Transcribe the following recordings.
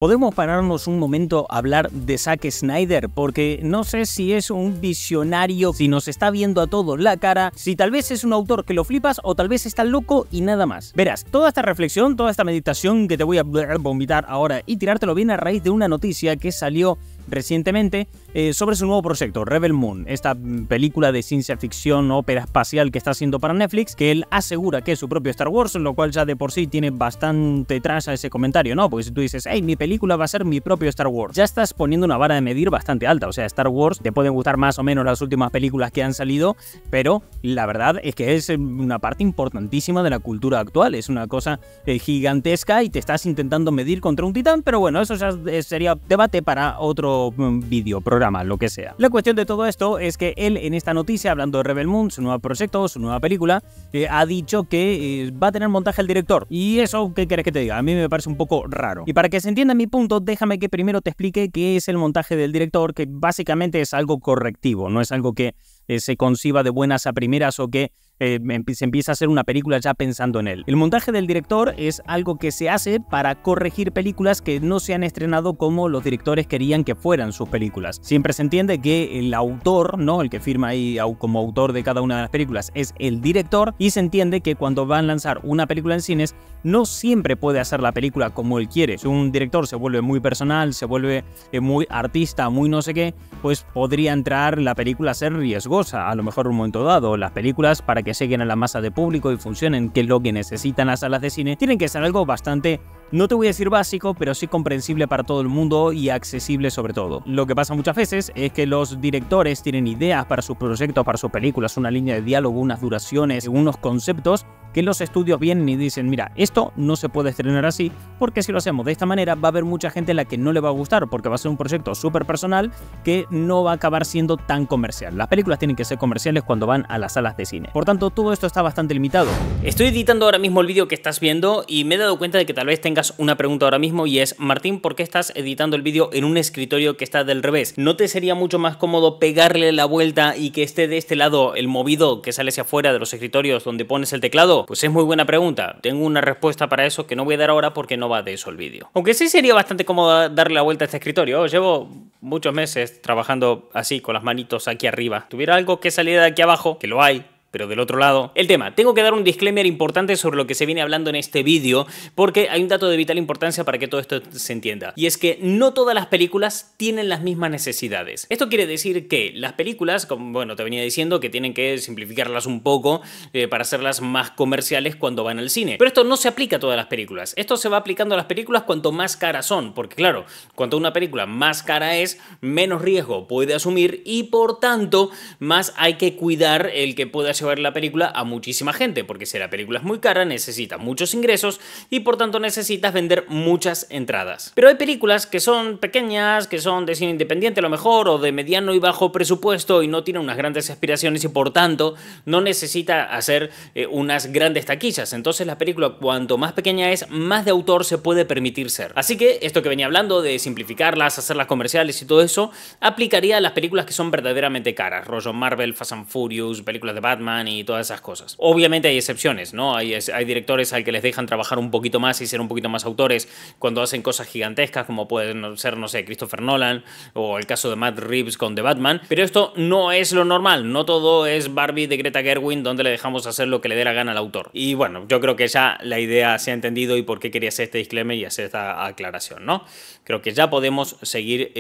Podemos pararnos un momento a hablar de Zack Snyder, porque no sé si es un visionario, si nos está viendo a todos la cara, si tal vez es un autor que lo flipas o tal vez está loco y nada más. Verás, toda esta reflexión, toda esta meditación que te voy a vomitar ahora y tirártelo bien a raíz de una noticia que salió recientemente sobre su nuevo proyecto, Rebel Moon, esta película de ciencia ficción, ópera espacial que está haciendo para Netflix, que él asegura que es su propio Star Wars, lo cual ya de por sí tiene bastante traza ese comentario, ¿no? Porque si tú dices, hey, mi película va a ser mi propio Star Wars, ya estás poniendo una vara de medir bastante alta. O sea, Star Wars te pueden gustar más o menos las últimas películas que han salido, pero la verdad es que es una parte importantísima de la cultura actual, es una cosa gigantesca y te estás intentando medir contra un titán, pero bueno, eso ya sería debate para otro vídeo, programa, lo que sea. La cuestión de todo esto es que él en esta noticia, hablando de Rebel Moon, su nuevo proyecto, su nueva película, ha dicho que va a tener montaje el director. Y eso, ¿qué quieres que te diga? A mí me parece un poco raro. Y para que se entienda mi punto, déjame que primero te explique qué es el montaje del director, que básicamente es algo correctivo, no es algo que se conciba de buenas a primeras o que se empieza a hacer una película ya pensando en él. El montaje del director es algo que se hace para corregir películas que no se han estrenado como los directores querían que fueran sus películas. Siempre se entiende que el autor, ¿no? El que firma ahí como autor de cada una de las películas es el director, y se entiende que cuando van a lanzar una película en cines no siempre puede hacer la película como él quiere. Si un director se vuelve muy personal, se vuelve muy artista, muy no sé qué, pues podría entrar la película a ser riesgosa a lo mejor en un momento dado. Las películas, para que lleguen a la masa de público y funcionen, que es lo que necesitan las salas de cine, tienen que ser algo bastante, no te voy a decir básico, pero sí comprensible para todo el mundo y accesible sobre todo. Lo que pasa muchas veces es que los directores tienen ideas para sus proyectos, para sus películas, una línea de diálogo, unas duraciones, unos conceptos que los estudios vienen y dicen, mira, esto no se puede estrenar así, porque si lo hacemos de esta manera va a haber mucha gente a la que no le va a gustar, porque va a ser un proyecto súper personal que no va a acabar siendo tan comercial. Las películas tienen que ser comerciales cuando van a las salas de cine. Por tanto, todo esto está bastante limitado. Estoy editando ahora mismo el vídeo que estás viendo y me he dado cuenta de que tal vez tengas una pregunta ahora mismo, y es, Martín, ¿por qué estás editando el vídeo en un escritorio que está del revés? ¿No te sería mucho más cómodo pegarle la vuelta y que esté de este lado el movido que sale hacia afuera de los escritorios donde pones el teclado? Pues es muy buena pregunta. Tengo una respuesta para eso que no voy a dar ahora porque no va de eso el vídeo. Aunque sí sería bastante cómodo darle la vuelta a este escritorio. Llevo muchos meses trabajando así, con las manitos aquí arriba. Tuviera algo que saliera de aquí abajo, que lo hay, pero del otro lado. El tema, tengo que dar un disclaimer importante sobre lo que se viene hablando en este vídeo, porque hay un dato de vital importancia para que todo esto se entienda, y es que no todas las películas tienen las mismas necesidades. Esto quiere decir que las películas, como bueno, te venía diciendo, que tienen que simplificarlas un poco para hacerlas más comerciales cuando van al cine. Pero esto no se aplica a todas las películas. Esto se va aplicando a las películas cuanto más caras son, porque claro, cuanto una película más cara es, menos riesgo puede asumir y por tanto más hay que cuidar el que pueda llevar la película a muchísima gente, porque si la película es muy cara necesita muchos ingresos y por tanto necesitas vender muchas entradas. Pero hay películas que son pequeñas, que son de cine independiente a lo mejor, o de mediano y bajo presupuesto y no tienen unas grandes aspiraciones y por tanto no necesita hacer unas grandes taquillas. Entonces la película, cuanto más pequeña es, más de autor se puede permitir ser. Así que esto que venía hablando de simplificarlas, hacerlas comerciales y todo eso, aplicaría a las películas que son verdaderamente caras, rollo Marvel, Fast and Furious, películas de Batman y todas esas cosas. Obviamente hay excepciones, ¿no? Hay directores al que les dejan trabajar un poquito más y ser un poquito más autores cuando hacen cosas gigantescas, como pueden ser, no sé, Christopher Nolan o el caso de Matt Reeves con The Batman, pero esto no es lo normal. No todo es Barbie de Greta Gerwig donde le dejamos hacer lo que le dé la gana al autor. Y bueno, yo creo que ya la idea se ha entendido y por qué quería hacer este disclaimer y hacer esta aclaración, ¿no? Creo que ya podemos seguir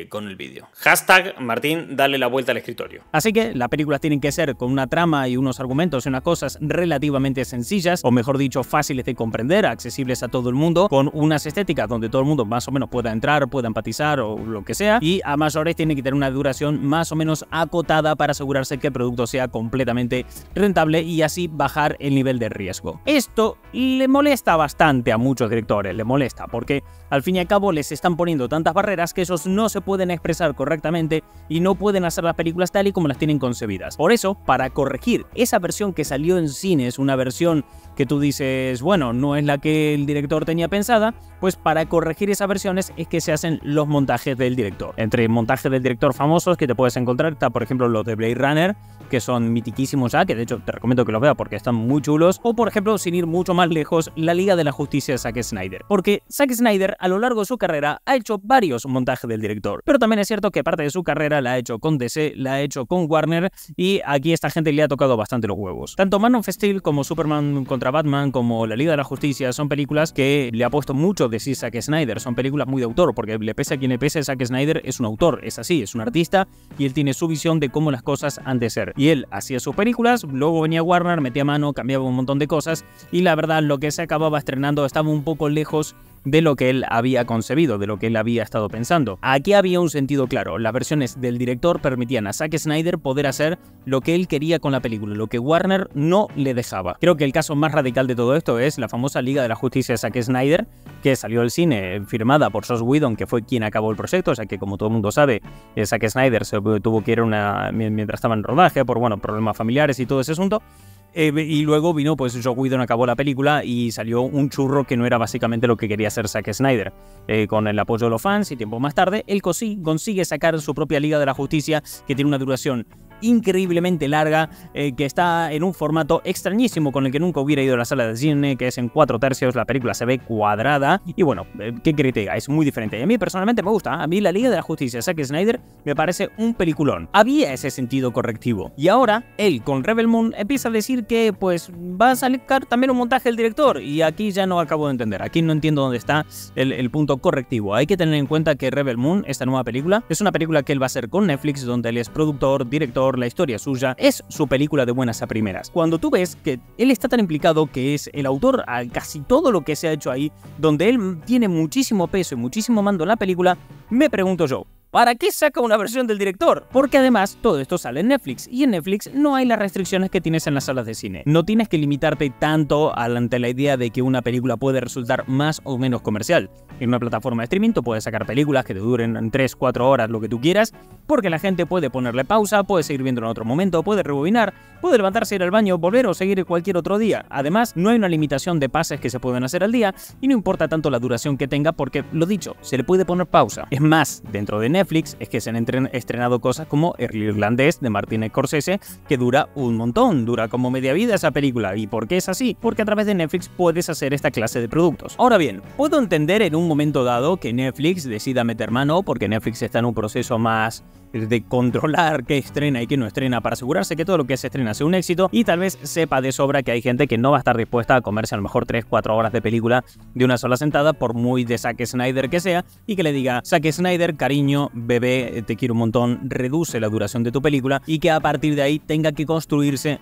con el vídeo. Hashtag Martín, dale la vuelta al escritorio. Así que las películas tienen que ser con una trama y unos argumentos y unas cosas relativamente sencillas, o mejor dicho, fáciles de comprender, accesibles a todo el mundo, con unas estéticas donde todo el mundo más o menos pueda entrar, pueda empatizar o lo que sea, y a mayores tiene que tener una duración más o menos acotada para asegurarse que el producto sea completamente rentable y así bajar el nivel de riesgo. Esto le molesta bastante a muchos directores, le molesta porque al fin y al cabo les están poniendo tantas barreras que esos no se pueden expresar correctamente y no pueden hacer las películas tal y como las tienen concebidas. Por eso, para corregir esa versión que salió en cines, una versión que tú dices, bueno, no es la que el director tenía pensada, pues para corregir esas versiones es que se hacen los montajes del director. Entre montajes del director famosos que te puedes encontrar está, por ejemplo, los de Blade Runner, que son mitiquísimos ya, que de hecho te recomiendo que los veas porque están muy chulos, o por ejemplo, sin ir mucho más lejos, la Liga de la Justicia de Zack Snyder. Porque Zack Snyder, a lo largo de su carrera, ha hecho varios montajes del director, pero también es cierto que parte de su carrera la ha hecho con DC, la ha hecho con Warner, y aquí esta gente le ha tocado bastante los huevos. Tanto Man of Steel como Superman contra Batman, como la Liga de la Justicia, son películas que le ha puesto mucho de sí Zack Snyder, son películas muy de autor, porque le pese a quien le pese, Zack Snyder es un autor, es así, es un artista, y él tiene su visión de cómo las cosas han de ser. Y él hacía sus películas, luego venía Warner, metía mano, cambiaba un montón de cosas, y la verdad lo que se acababa estrenando estaba un poco lejos de lo que él había concebido, de lo que él había estado pensando. Aquí había un sentido claro, las versiones del director permitían a Zack Snyder poder hacer lo que él quería con la película, lo que Warner no le dejaba. Creo que el caso más radical de todo esto es la famosa Liga de la Justicia de Zack Snyder, que salió del cine firmada por Joss Whedon, que fue quien acabó el proyecto, o sea que como todo el mundo sabe, Zack Snyder se tuvo que ir mientras estaba en rodaje por, bueno, problemas familiares y todo ese asunto. Y luego vino, pues Joss Whedon acabó la película y salió un churro que no era básicamente lo que quería hacer Zack Snyder. Con el apoyo de los fans y tiempo más tarde, él consigue sacar su propia Liga de la Justicia, que tiene una duración increíblemente larga, que está en un formato extrañísimo con el que nunca hubiera ido a la sala de cine, que es en 4/3, la película se ve cuadrada y bueno, ¿qué queréis que te diga? Es muy diferente. Y a mí personalmente me gusta, a mí la Liga de la Justicia de Zack Snyder me parece un peliculón. Había ese sentido correctivo. Y ahora, él con Rebel Moon empieza a decir que pues va a sacar también un montaje del director, y aquí ya no acabo de entender, aquí no entiendo dónde está el punto correctivo. Hay que tener en cuenta que Rebel Moon, esta nueva película, es una película que él va a hacer con Netflix, donde él es productor, director, la historia suya, es su película de buenas a primeras. Cuando tú ves que él está tan implicado, que es el autor a casi todo lo que se ha hecho ahí, donde él tiene muchísimo peso y muchísimo mando en la película, me pregunto yo, ¿para qué saca una versión del director? Porque además todo esto sale en Netflix, y en Netflix no hay las restricciones que tienes en las salas de cine. No tienes que limitarte tanto ante la idea de que una película puede resultar más o menos comercial. En una plataforma de streaming tú puedes sacar películas que te duren 3-4 horas, lo que tú quieras, porque la gente puede ponerle pausa, puede seguir viendo en otro momento, puede rebobinar, puede levantarse, ir al baño, volver o seguir cualquier otro día. Además, no hay una limitación de pases que se pueden hacer al día, y no importa tanto la duración que tenga, porque, lo dicho, se le puede poner pausa. Es más, dentro de Netflix es que se han estrenado cosas como El Irlandés de Martin Scorsese, que dura un montón, dura como media vida esa película. ¿Y por qué es así? Porque a través de Netflix puedes hacer esta clase de productos. Ahora bien, puedo entender en un momento dado que Netflix decida meter mano, porque Netflix está en un proceso más de controlar qué estrena y qué no estrena para asegurarse que todo lo que se estrena sea un éxito, y tal vez sepa de sobra que hay gente que no va a estar dispuesta a comerse a lo mejor 3-4 horas de película de una sola sentada, por muy de Zack Snyder que sea, y que le diga: Zack Snyder, cariño, bebé, te quiero un montón, reduce la duración de tu película, y que a partir de ahí tenga que construirse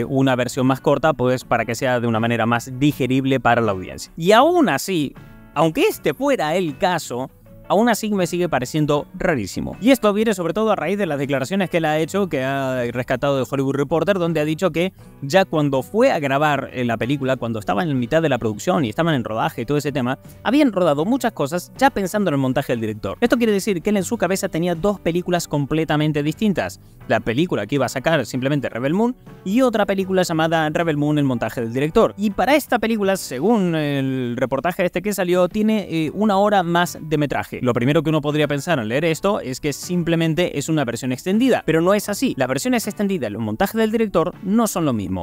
una versión más corta, pues para que sea de una manera más digerible para la audiencia. Y aún así, aunque este fuera el caso, aún así me sigue pareciendo rarísimo. Y esto viene sobre todo a raíz de las declaraciones que él ha hecho, que ha rescatado de Hollywood Reporter, donde ha dicho que ya cuando fue a grabar la película, cuando estaban en mitad de la producción y estaban en rodaje y todo ese tema, habían rodado muchas cosas ya pensando en el montaje del director. Esto quiere decir que él en su cabeza tenía dos películas completamente distintas. La película que iba a sacar simplemente Rebel Moon, y otra película llamada Rebel Moon, el montaje del director. Y para esta película, según el reportaje este que salió, tiene 1 hora más de metraje. Lo primero que uno podría pensar al leer esto es que simplemente es una versión extendida, pero no es así. Las versiones extendidas y el montaje del director no son lo mismo.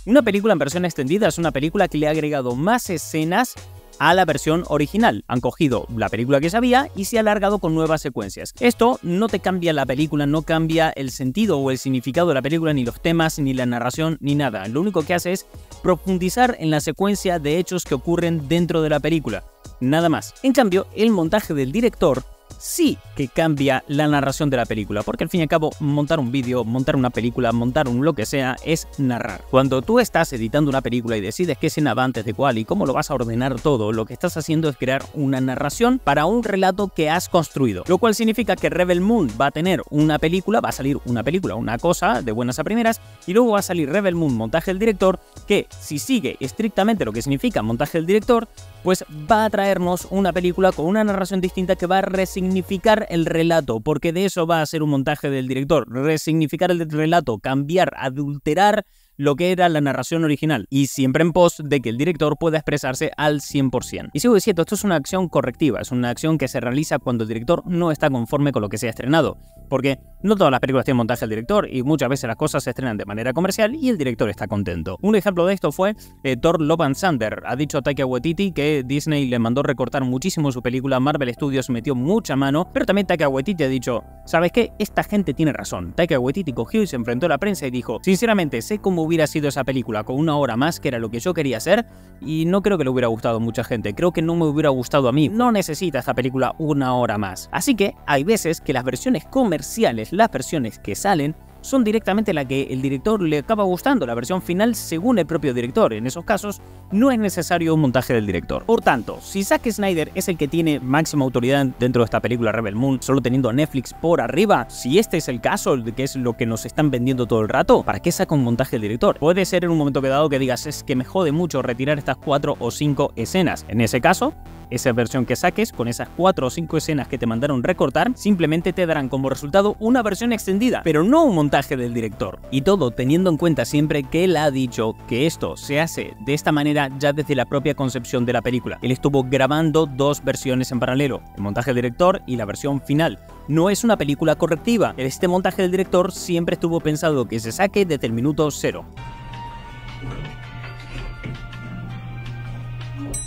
Una película en versión extendida es una película que le ha agregado más escenas a la versión original. Han cogido la película que ya había y se ha alargado con nuevas secuencias. Esto no te cambia la película, no cambia el sentido o el significado de la película, ni los temas, ni la narración, ni nada. Lo único que hace es profundizar en la secuencia de hechos que ocurren dentro de la película. Nada más. En cambio, el montaje del director sí que cambia la narración de la película, porque al fin y al cabo montar un vídeo, montar una película, montar un lo que sea es narrar. Cuando tú estás editando una película y decides qué escena va antes de cuál y cómo lo vas a ordenar todo, lo que estás haciendo es crear una narración para un relato que has construido, lo cual significa que Rebel Moon va a tener una película, va a salir una película, una cosa de buenas a primeras, y luego va a salir Rebel Moon, montaje del director, que si sigue estrictamente lo que significa montaje del director, pues va a traernos una película con una narración distinta que va a resignificar el relato, porque de eso va a ser un montaje del director, resignificar el relato, cambiar, adulterar lo que era la narración original, y siempre en pos de que el director pueda expresarse al 100%. Y sigo diciendo, esto es una acción correctiva, es una acción que se realiza cuando el director no está conforme con lo que se ha estrenado, porque no todas las películas tienen montaje del director y muchas veces las cosas se estrenan de manera comercial y el director está contento. Un ejemplo de esto fue Thor Love and Thunder. Ha dicho Taika Waititi que Disney le mandó recortar muchísimo su película, Marvel Studios metió mucha mano, pero también Taika Waititi ha dicho, ¿sabes qué? Esta gente tiene razón. Taika Waititi cogió y se enfrentó a la prensa y dijo, sinceramente sé cómo hubiera sido esa película con 1 hora más, que era lo que yo quería hacer, y no creo que le hubiera gustado a mucha gente, creo que no me hubiera gustado a mí, no necesita esta película 1 hora más. Así que hay veces que las versiones comerciales, las versiones que salen, son directamente la que el director le acaba gustando, la versión final según el propio director. En esos casos no es necesario un montaje del director. Por tanto, si Zack Snyder es el que tiene máxima autoridad dentro de esta película Rebel Moon, solo teniendo a Netflix por arriba, si este es el caso, de que es lo que nos están vendiendo todo el rato, ¿para qué saca un montaje del director? Puede ser en un momento dado que digas, es que me jode mucho retirar estas 4 o 5 escenas. En ese caso, esa versión que saques, con esas 4 o 5 escenas que te mandaron recortar, simplemente te darán como resultado una versión extendida, pero no un montaje del director. Y todo teniendo en cuenta siempre que él ha dicho que esto se hace de esta manera ya desde la propia concepción de la película. Él estuvo grabando 2 versiones en paralelo, el montaje del director y la versión final. No es una película correctiva, este montaje del director siempre estuvo pensado que se saque desde el minuto 0.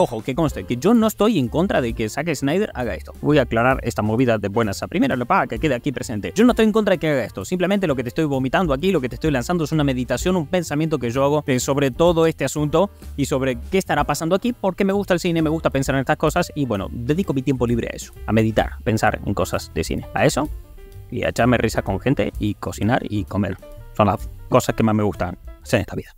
Ojo, que conste que yo no estoy en contra de que Zack Snyder haga esto. Voy a aclarar esta movida de buenas a primeras, para que quede aquí presente. Yo no estoy en contra de que haga esto. Simplemente lo que te estoy vomitando aquí, lo que te estoy lanzando es una meditación, un pensamiento que yo hago sobre todo este asunto y sobre qué estará pasando aquí, porque me gusta el cine, me gusta pensar en estas cosas y bueno, dedico mi tiempo libre a eso, a meditar, pensar en cosas de cine. A eso y a echarme risa con gente y cocinar y comer. Son las cosas que más me gustan hacer en esta vida.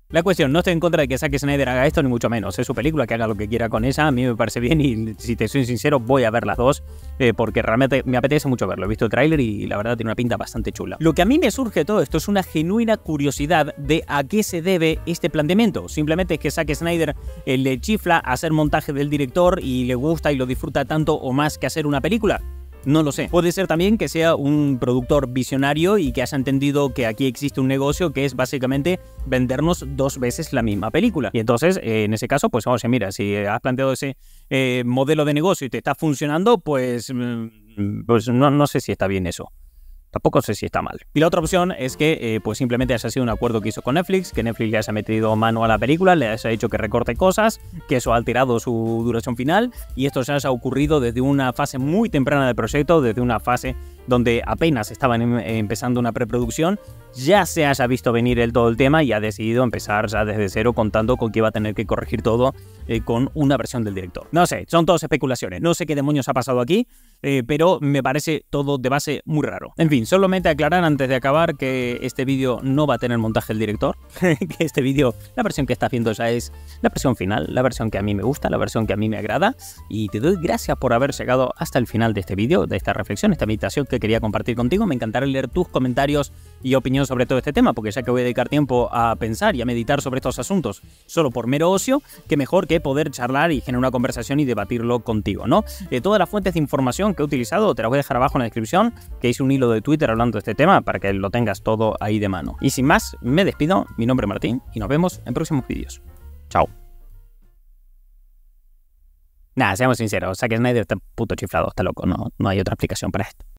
La cuestión, no estoy en contra de que Zack Snyder haga esto, ni mucho menos. Es su película, que haga lo que quiera con ella, a mí me parece bien y si te soy sincero voy a ver las dos porque realmente me apetece mucho verlo. He visto el tráiler y la verdad tiene una pinta bastante chula. Lo que a mí me surge de todo esto es una genuina curiosidad de a qué se debe este planteamiento. Simplemente es que Zack Snyder le chifla hacer montaje del director y le gusta y lo disfruta tanto o más que hacer una película. No lo sé. Puede ser también que sea un productor visionario y que haya entendido que aquí existe un negocio que es básicamente vendernos 2 veces la misma película. Y entonces, en ese caso, pues vamos a mira, si has planteado ese modelo de negocio y te está funcionando, pues no sé si está bien eso. Tampoco sé si está mal. Y la otra opción es que pues simplemente haya sido un acuerdo que hizo con Netflix, que Netflix le haya metido mano a la película, le haya hecho que recorte cosas, que eso ha alterado su duración final y esto se haya ocurrido desde una fase muy temprana del proyecto, desde una fase donde apenas estaban empezando una preproducción, ya se haya visto venir todo el tema y ha decidido empezar ya desde cero contando con que va a tener que corregir todo con una versión del director. No sé, son todas especulaciones, no sé qué demonios ha pasado aquí, pero me parece todo de base muy raro. En fin, solamente aclarar antes de acabar que este vídeo no va a tener montaje del director, que este vídeo, la versión que estás viendo ya es la versión final, la versión que a mí me gusta, la versión que a mí me agrada, y te doy gracias por haber llegado hasta el final de este vídeo, de esta reflexión, esta meditación que quería compartir contigo. Me encantará leer tus comentarios y opinión sobre todo este tema, porque ya que voy a dedicar tiempo a pensar y a meditar sobre estos asuntos solo por mero ocio, qué mejor que poder charlar y generar una conversación y debatirlo contigo, ¿no? Todas las fuentes de información que he utilizado te las voy a dejar abajo en la descripción, que hice un hilo de Twitter hablando de este tema para que lo tengas todo ahí de mano. Y sin más, me despido, mi nombre es Martín y nos vemos en próximos vídeos. Chao. Nada, seamos sinceros, Zack Snyder está puto chiflado, está loco, no hay otra explicación para esto.